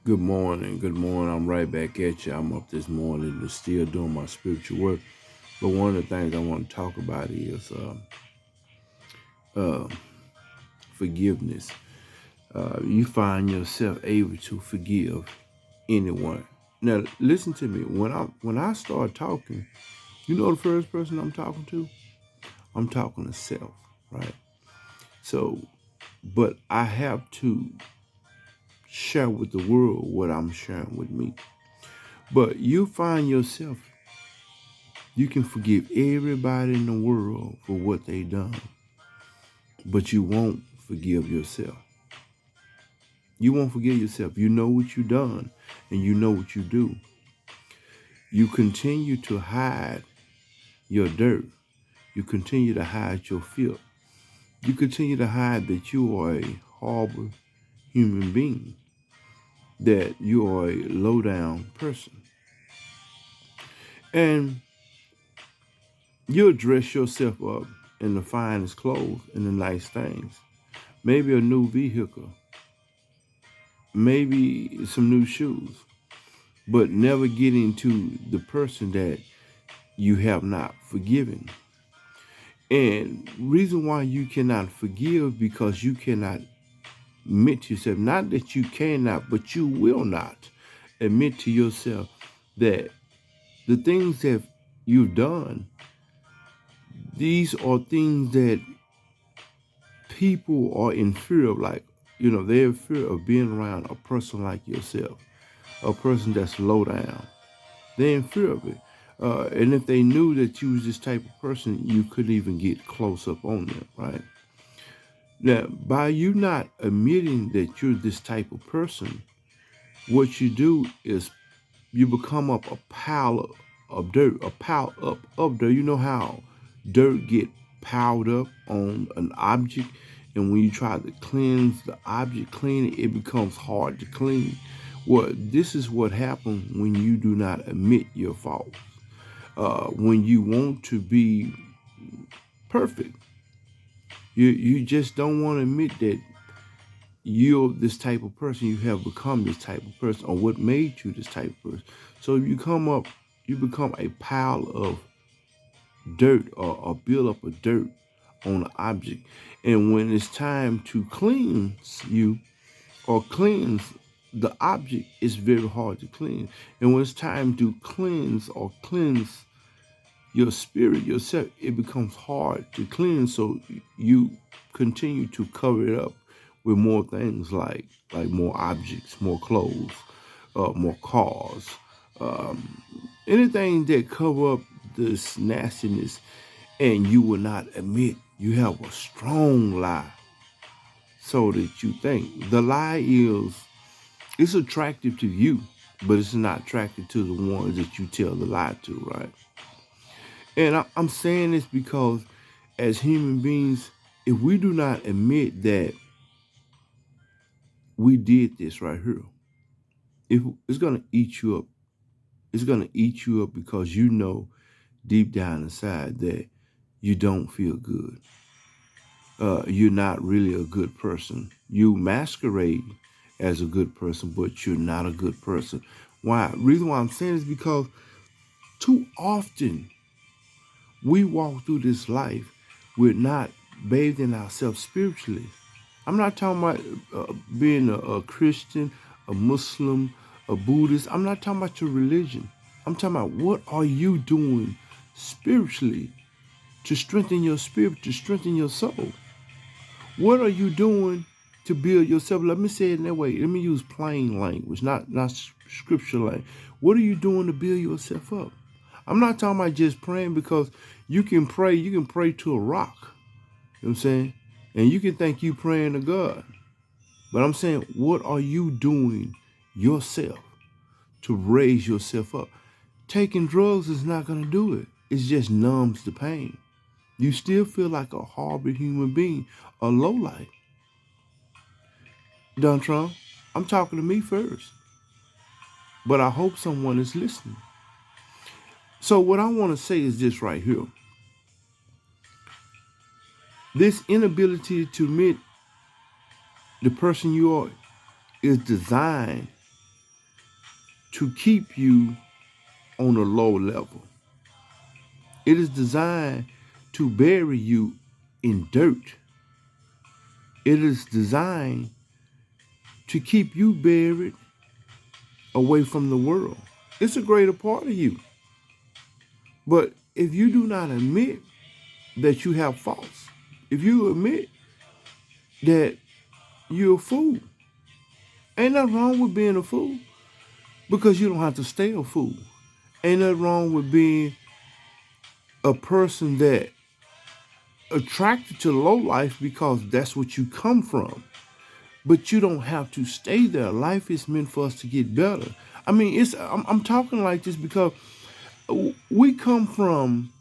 Good morning. Good morning. I'm right back at you. I'm up this morning and still doing my spiritual work. But one of the things I want to talk about is uh, forgiveness. You find yourself able to forgive anyone. Now, listen to me. When I start talking, you know the first person I'm talking to? I'm talking to self, right? So, but I have to share with the world what I'm sharing with me. But you find yourself You can forgive everybody in the world for what they done, but you won't forgive yourself. You won't forgive yourself. You know what you done and you know what you do. You continue to hide your dirt. You continue to hide your filth. You continue to hide that you are a horrible human being, that you are a low down person. And you'll dress yourself up in the finest clothes and the nice things. Maybe a new vehicle, maybe some new shoes, but never getting to the person that you have not forgiven. And reason why you cannot forgive because you cannot admit to yourself, not that you cannot, but you will not admit to yourself that the things that you've done, these are things that people are in fear of, like, they're in fear of being around a person like yourself, a person that's low down. They're in fear of it. And if they knew that you was this type of person, you couldn't even get close up on them, right? Now, by you not admitting that you're this type of person, what you do is you become up a pile of dirt, a pile up of dirt. You know how dirt get piled up on an object, and when you try to cleanse the object, clean it, it becomes hard to clean. Well, this is what happens when you do not admit your fault. When you want to be perfect, you just don't want to admit that you're this type of person. You have become this type of person, or what made you this type of person. So you become a pile of dirt, or build up of dirt on an object. And when it's time to cleanse you or cleanse the object, it's very hard to clean. And when it's time to cleanse your spirit, yourself, it becomes hard to cleanse. So you continue to cover it up with more things, like more objects, more clothes, more cars, um, anything that cover up this nastiness, and you will not admit you have a strong lie, so that you think the lie is it's attractive to you, but it's not attractive to the ones that you tell the lie to, right? And I'm saying this because as human beings, if we do not admit that we did this right here, if it's gonna eat you up, it's gonna eat you up because you know deep down inside that you don't feel good. You're not really a good person. You masquerade as a good person, but you're not a good person. Why? Reason why I'm saying is because too often we walk through this life, we're not bathing ourselves spiritually. I'm not talking about being a Christian, a Muslim, a Buddhist. I'm not talking about your religion. I'm talking about what are you doing spiritually to strengthen your spirit, to strengthen your soul. What are you doing to build yourself? Let me say it in that way. Let me use plain language, not scripture language. What are you doing to build yourself up? I'm not talking about just praying, because you can pray to a rock. You know what I'm saying? And you can think you praying to God. But I'm saying, what are you doing yourself to raise yourself up? Taking drugs is not going to do it. It just numbs the pain. You still feel like a horrible human being, a lowlife. Don Trump, I'm talking to me first, but I hope someone is listening. So what I want to say is this right here. This inability to admit the person you are is designed to keep you on a low level. It is designed to bury you in dirt. It is designed to keep you buried away from the world. It's a greater part of you. But if you do not admit that you have faults, if you admit that you're a fool, ain't nothing wrong with being a fool, because you don't have to stay a fool. Ain't nothing wrong with being a person that attracted to low life because that's what you come from. But you don't have to stay there. Life is meant for us to get better. I mean, I'm talking like this because we come from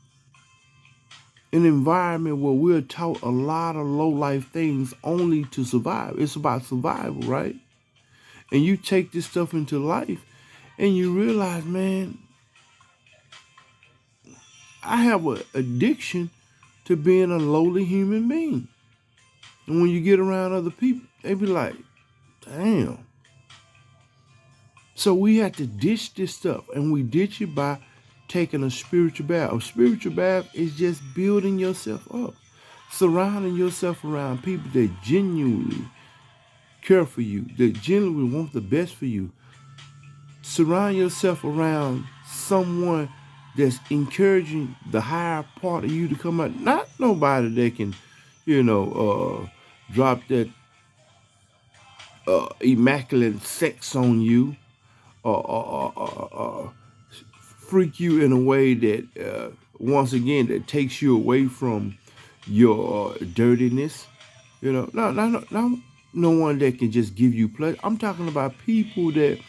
an environment where we're taught a lot of low life things only to survive. It's about survival, right? And you take this stuff into life and you realize, man, I have an addiction to being a lowly human being. And when you get around other people, they be like, damn. So we have to ditch this stuff, and we ditch it by taking a spiritual bath. A spiritual bath is just building yourself up, surrounding yourself around people that genuinely care for you, that genuinely want the best for you. Surround yourself around someone that's encouraging the higher part of you to come out. Not nobody that can, drop that immaculate sex on you, or freak you in a way that, once again, that takes you away from your dirtiness. No one that can just give you pleasure. I'm talking about people that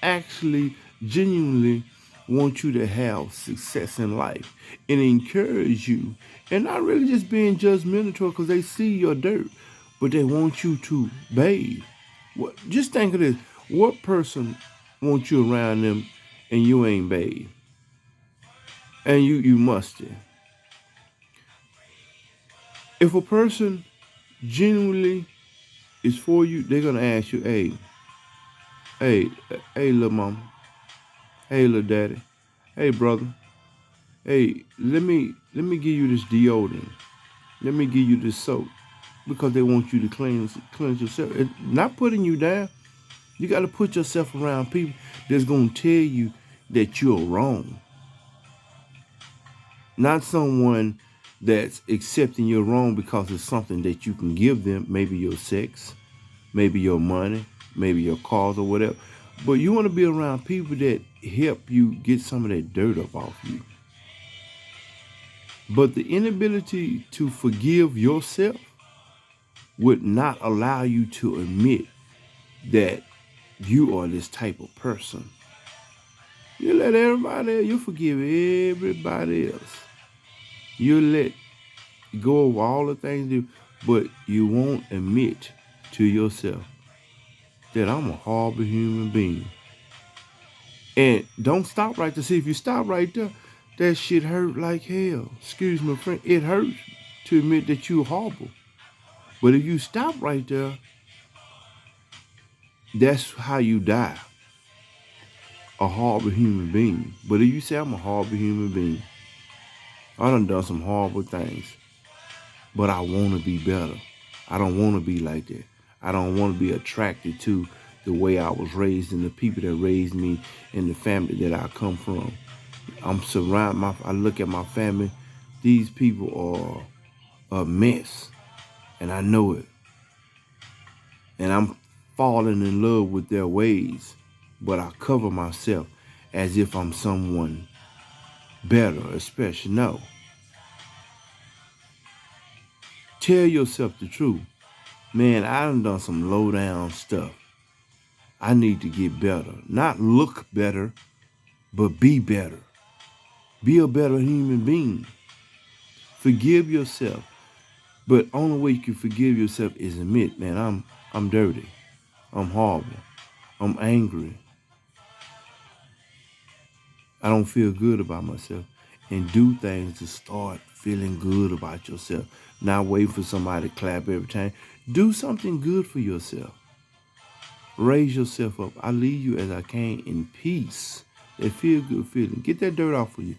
actually, genuinely want you to have success in life and encourage you, and not really just being judgmental because they see your dirt, but they want you to bathe. Just think of this. What person wants you around them and you ain't bathed? And you musty. If a person genuinely is for you, they're going to ask you, hey, little mama. Hey, little daddy. Hey, brother. Hey, let me give you this deodorant. Let me give you this soap. Because they want you to cleanse yourself. It's not putting you down. You got to put yourself around people that's going to tell you that you're wrong. Not someone that's accepting you're wrong because it's something that you can give them, maybe your sex, maybe your money, maybe your cars or whatever. But you want to be around people that help you get some of that dirt up off you. But the inability to forgive yourself would not allow you to admit that you are this type of person. You let everybody else, you forgive everybody else. You let go of all the things you do, but you won't admit to yourself that I'm a horrible human being. And don't stop right there. See, if you stop right there, that shit hurt like hell. Excuse me, friend. It hurts to admit that you're horrible. But if you stop right there, that's how you die. A horrible human being. But if you say I'm a horrible human being, I done some horrible things, but I want to be better. I don't want to be like that. I don't want to be attracted to the way I was raised and the people that raised me and the family that I come from. I look at my family. These people are a mess, and I know it. And I'm falling in love with their ways, but I cover myself as if I'm someone better, especially. No. Tell yourself the truth. Man, I done some low down stuff. I need to get better. Not look better, but be better. Be a better human being. Forgive yourself. But only way you can forgive yourself is admit, man, I'm dirty. I'm horrible. I'm angry. I don't feel good about myself. And do things to start feeling good about yourself. Not wait for somebody to clap every time. Do something good for yourself. Raise yourself up. I leave you as I came in peace. That feel good feeling. Get that dirt off of you.